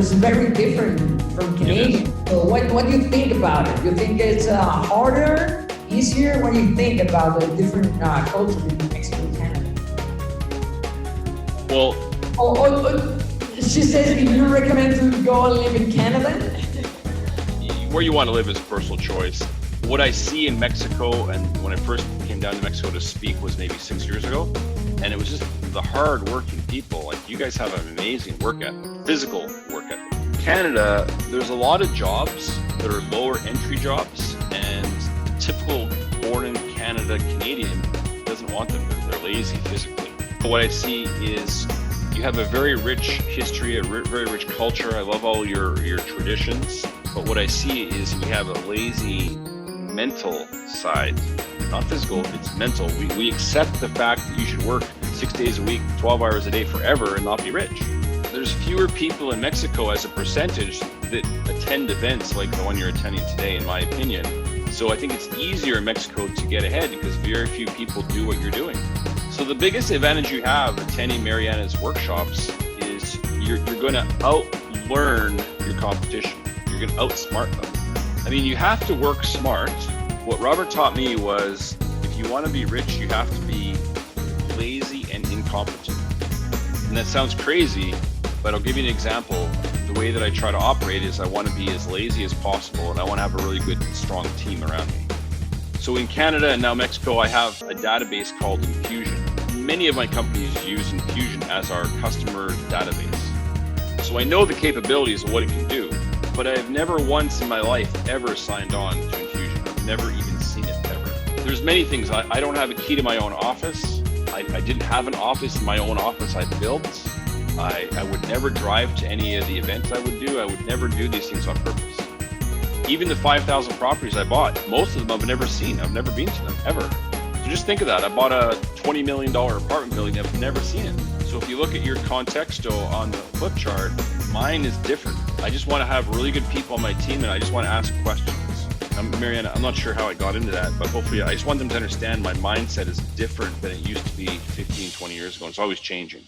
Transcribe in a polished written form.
it's very different from Canadian. So what do you think about it? You think it's harder, easier? What do you think about the different culture between Mexico and Canada? Well, she says if you recommend to go and live in Canada? Where you want to live is a personal choice. What I see in Mexico, and when I first came down to Mexico to speak was maybe 6 years ago, and it was just the hard-working people. Like, you guys have an amazing work ethic, physical work ethic. Canada, there's a lot of jobs that are lower entry jobs, and typical born in Canada Canadian doesn't want them. They're lazy physically. But what I see is you have a very rich history, a very rich culture. I love all your traditions. But what I see is we have a lazy mental side, not physical, it's mental. We accept the fact that you should work 6 days a week, 12 hours a day forever and not be rich. There's fewer people in Mexico as a percentage that attend events like the one you're attending today, in my opinion. So I think it's easier in Mexico to get ahead because very few people do what you're doing. So the biggest advantage you have attending Mariana's workshops is you're going to out-learn your competition. You're going to outsmart them. I mean, you have to work smart. What Robert taught me was if you want to be rich, you have to be lazy and incompetent. And that sounds crazy, but I'll give you an example. The way that I try to operate is I want to be as lazy as possible, and I want to have a really good, strong team around me. So in Canada and now Mexico, I have a database called Infusion. Many of my companies use Infusion as our customer database. So I know the capabilities of what it can do, but I have never once in my life ever signed on to Infusion. I've never even seen it ever. There's many things. I don't have a key to my own office. I didn't have an office in my own office I built. I would never drive to any of the events I would do. I would never do these things on purpose. Even the 5,000 properties I bought, most of them I've never seen. I've never been to them, ever. So just think of that. I bought a $20 million apartment building. I've never seen it. So if you look at your contexto on the flip chart, mine is different. I just want to have really good people on my team, and I just want to ask questions. Mariana, I'm not sure how I got into that, but hopefully I just want them to understand my mindset is different than it used to be 15, 20 years ago. It's always changing.